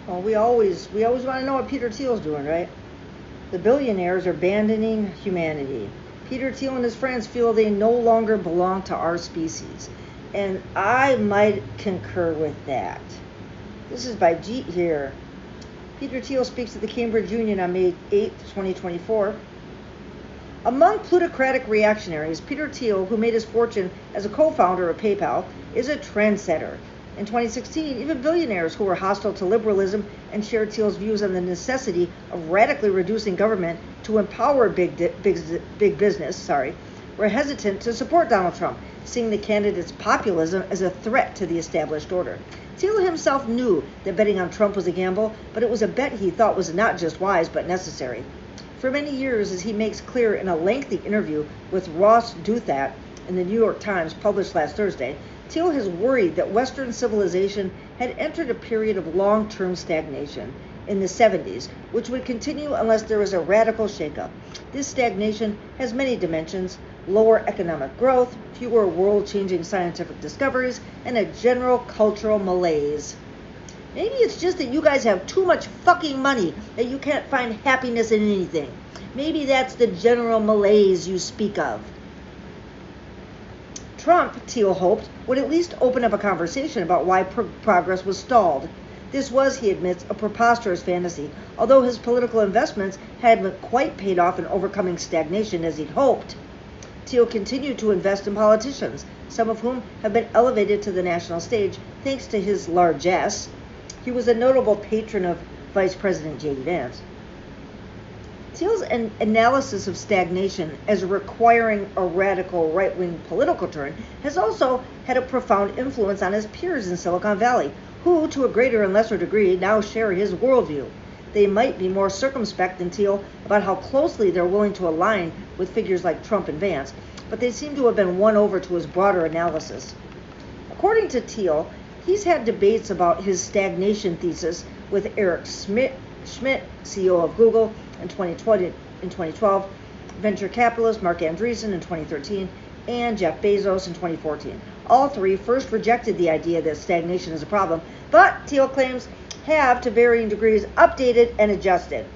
Well, we always want to know what Peter Thiel's doing, right? The billionaires are abandoning humanity. Peter Thiel and his friends feel they no longer belong to our species. And I might concur with that. This is by Jeet here. Peter Thiel speaks at the Cambridge Union on May 8, 2024. Among plutocratic reactionaries, Peter Thiel, who made his fortune as a co-founder of PayPal, is a trendsetter. In 2016, even billionaires who were hostile to liberalism and shared Thiel's views on the necessity of radically reducing government to empower big business, were hesitant to support Donald Trump, seeing the candidate's populism as a threat to the established order. Thiel himself knew that betting on Trump was a gamble, but it was a bet he thought was not just wise but necessary. For many years, as he makes clear in a lengthy interview with Ross Douthat in the New York Times published last Thursday, Thiel has worried that Western civilization had entered a period of long-term stagnation in the 70s, which would continue unless there was a radical shakeup. This stagnation has many dimensions: lower economic growth, fewer world-changing scientific discoveries, and a general cultural malaise. Maybe it's just that you guys have too much fucking money that you can't find happiness in anything. Maybe that's the general malaise you speak of. Trump, Thiel hoped, would at least open up a conversation about why progress was stalled. This was, he admits, a preposterous fantasy, although his political investments hadn't quite paid off in overcoming stagnation as he'd hoped. Thiel continued to invest in politicians, some of whom have been elevated to the national stage thanks to his largesse. He was a notable patron of Vice President J.D. Vance. Thiel's analysis of stagnation as requiring a radical right-wing political turn has also had a profound influence on his peers in Silicon Valley, who, to a greater and lesser degree, now share his worldview. They might be more circumspect than Thiel about how closely they're willing to align with figures like Trump and Vance, but they seem to have been won over to his broader analysis. According to Thiel, he's had debates about his stagnation thesis with Eric Schmidt, CEO of Google, in 2012, venture capitalist Mark Andreesen in 2013, and Jeff Bezos in 2014. All three first rejected the idea that stagnation is a problem, but Thiel claims have, to varying degrees, updated and adjusted.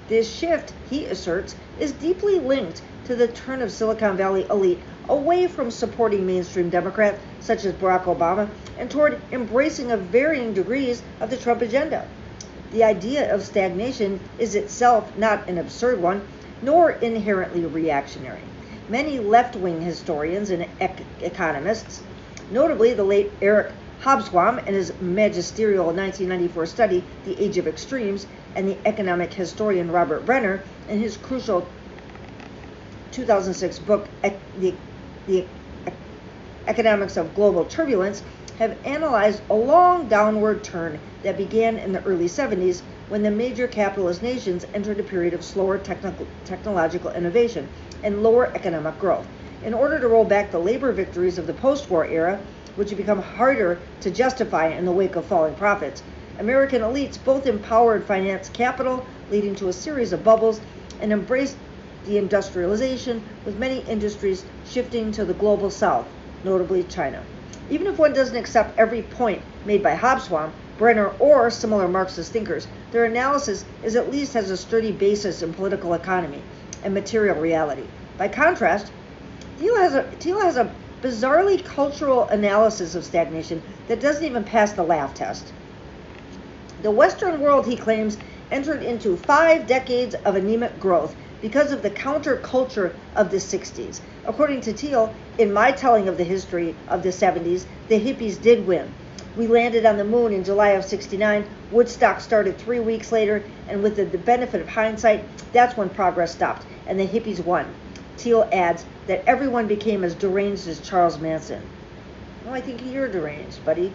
This shift, he asserts, is deeply linked to the turn of Silicon Valley elite away from supporting mainstream Democrats such as Barack Obama and toward embracing of varying degrees of the Trump agenda. The idea of stagnation is itself not an absurd one, nor inherently reactionary. Many left-wing historians and economists, notably the late Eric Hobsbawm and his magisterial 1994 study, The Age of Extremes, and the economic historian Robert Brenner in his crucial 2006 book, The Economics of Global Turbulence, have analyzed a long downward turn that began in the early 70s when the major capitalist nations entered a period of slower technological innovation and lower economic growth. In order to roll back the labor victories of the post-war era, which had become harder to justify in the wake of falling profits, American elites both empowered finance capital, leading to a series of bubbles, and embraced the industrialization, with many industries shifting to the global south, notably China. Even if one doesn't accept every point made by Hobsbawm, Brenner, or similar Marxist thinkers, their analysis at least has a sturdy basis in political economy and material reality. By contrast, Thiel has a bizarrely cultural analysis of stagnation that doesn't even pass the laugh test. The Western world, he claims, entered into 5 decades of anemic growth because of the counterculture of the 60s. According to Thiel, in my telling of the history of the 70s, the hippies did win. We landed on the moon in July of '69, Woodstock started 3 weeks later, and with the benefit of hindsight, that's when progress stopped, and the hippies won. Thiel adds that everyone became as deranged as Charles Manson. Well, I think you're deranged, buddy.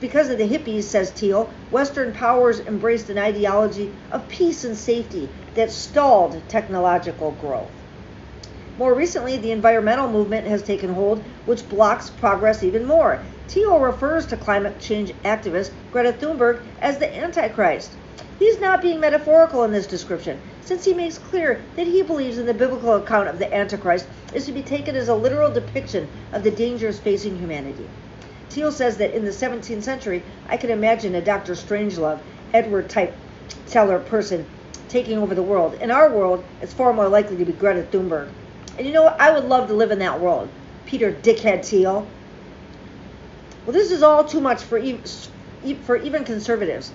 Because of the hippies, says Thiel, Western powers embraced an ideology of peace and safety that stalled technological growth. More recently, the environmental movement has taken hold, which blocks progress even more. Thiel refers to climate change activist Greta Thunberg as the Antichrist. He's not being metaphorical in this description, since he makes clear that he believes in the biblical account of the Antichrist is to be taken as a literal depiction of the dangers facing humanity. Thiel says that in the 17th century, I can imagine a Dr. Strangelove Edward-type teller person taking over the world. In our world, it's far more likely to be Greta Thunberg. And you know what? I would love to live in that world. Peter Dickhead Thiel. Well, this is all too much for even conservatives.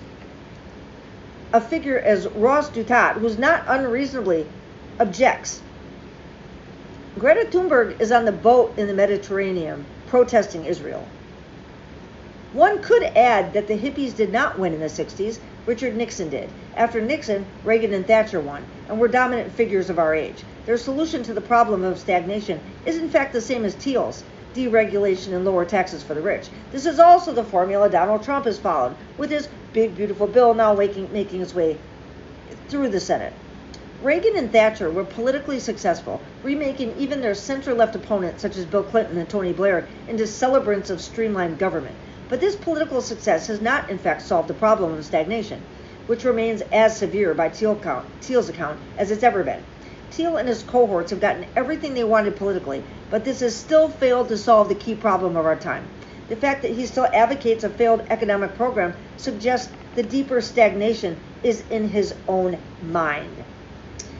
A figure as Ross Douthat, who's not unreasonably objects. Greta Thunberg is on the boat in the Mediterranean protesting Israel. One could add that the hippies did not win in the 60s. Richard Nixon did. After Nixon, Reagan and Thatcher won, and were dominant figures of our age. Their solution to the problem of stagnation is in fact the same as Thiel's: deregulation and lower taxes for the rich. This is also the formula Donald Trump has followed, with his big, beautiful bill now making its way through the Senate. Reagan and Thatcher were politically successful, remaking even their center-left opponents, such as Bill Clinton and Tony Blair, into celebrants of streamlined government. But this political success has not, in fact, solved the problem of stagnation, which remains as severe by Thiel's account as it's ever been. Thiel and his cohorts have gotten everything they wanted politically, but this has still failed to solve the key problem of our time. The fact that he still advocates a failed economic program suggests the deeper stagnation is in his own mind.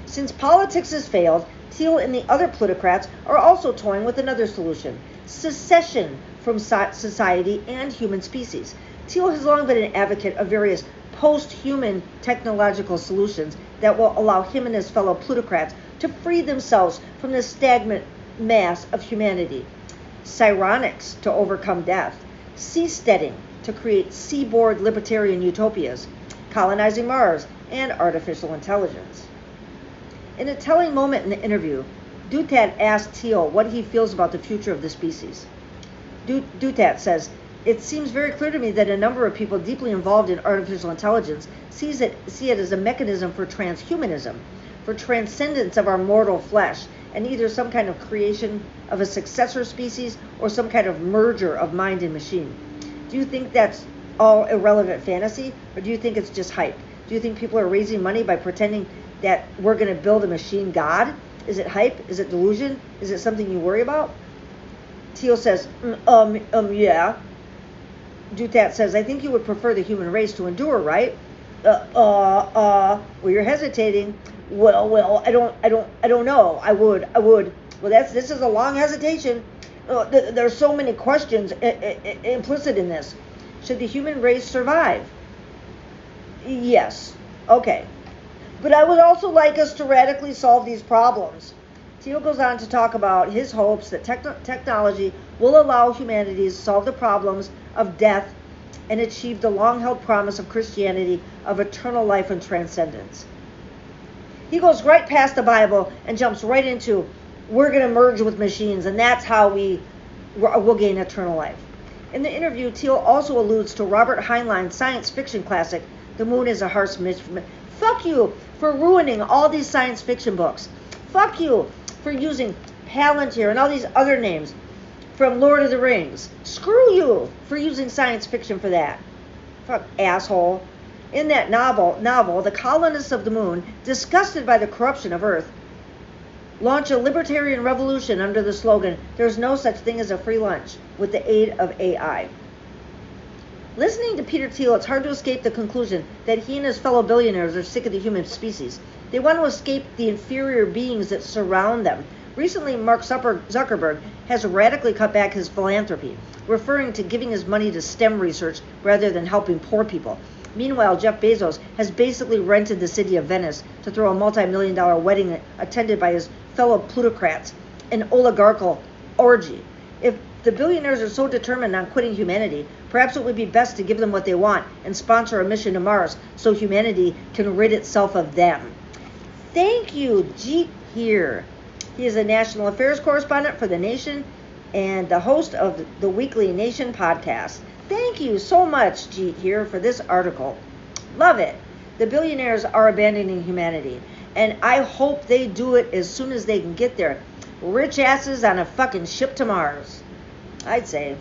Since politics has failed, Thiel and the other plutocrats are also toying with another solution: secession from society and human species. Thiel has long been an advocate of various post-human technological solutions that will allow him and his fellow plutocrats to free themselves from the stagnant mass of humanity. Psionics to overcome death, seasteading to create seaboard libertarian utopias, colonizing Mars, and artificial intelligence. In a telling moment in the interview, Douthat asked Thiel what he feels about the future of the species. Douthat says, "It seems very clear to me that a number of people deeply involved in artificial intelligence see it as a mechanism for transhumanism, for transcendence of our mortal flesh, and either some kind of creation of a successor species or some kind of merger of mind and machine. Do you think that's all irrelevant fantasy, or do you think it's just hype? Do you think people are raising money by pretending that we're going to build a machine god? Is it hype? Is it delusion? Is it something you worry about?" Thiel says, yeah. Douthat says, "I think you would prefer the human race to endure, right?" Well, you're hesitating. Well, I don't know. I would. Well, this is a long hesitation. There's so many questions implicit in this. Should the human race survive? Yes. Okay. But I would also like us to radically solve these problems. Thiel goes on to talk about his hopes that technology will allow humanity to solve the problems of death and achieve the long-held promise of Christianity of eternal life and transcendence. He goes right past the Bible and jumps right into, we're going to merge with machines, and that's how we'll gain eternal life. In the interview, Thiel also alludes to Robert Heinlein's science fiction classic, The Moon is a Harsh Mistress. Fuck you for ruining all these science fiction books. Fuck you for using Palantir and all these other names from Lord of the Rings. Screw you for using science fiction for that. Fuck, asshole. In that novel, the colonists of the moon, disgusted by the corruption of Earth, launch a libertarian revolution under the slogan, "There's no such thing as a free lunch," with the aid of AI. Listening to Peter Thiel, it's hard to escape the conclusion that he and his fellow billionaires are sick of the human species. They want to escape the inferior beings that surround them. Recently, Mark Zuckerberg has radically cut back his philanthropy, referring to giving his money to STEM research rather than helping poor people. Meanwhile, Jeff Bezos has basically rented the city of Venice to throw a multi-million-dollar wedding attended by his fellow plutocrats, an oligarchical orgy. If the billionaires are so determined on quitting humanity, perhaps it would be best to give them what they want and sponsor a mission to Mars so humanity can rid itself of them. Thank you, Jeet here. He is a national affairs correspondent for The Nation and the host of the weekly Nation podcast. Thank you so much, Jeet here, for this article. Love it. The billionaires are abandoning humanity, and I hope they do it as soon as they can get their rich asses on a fucking ship to Mars, I'd say.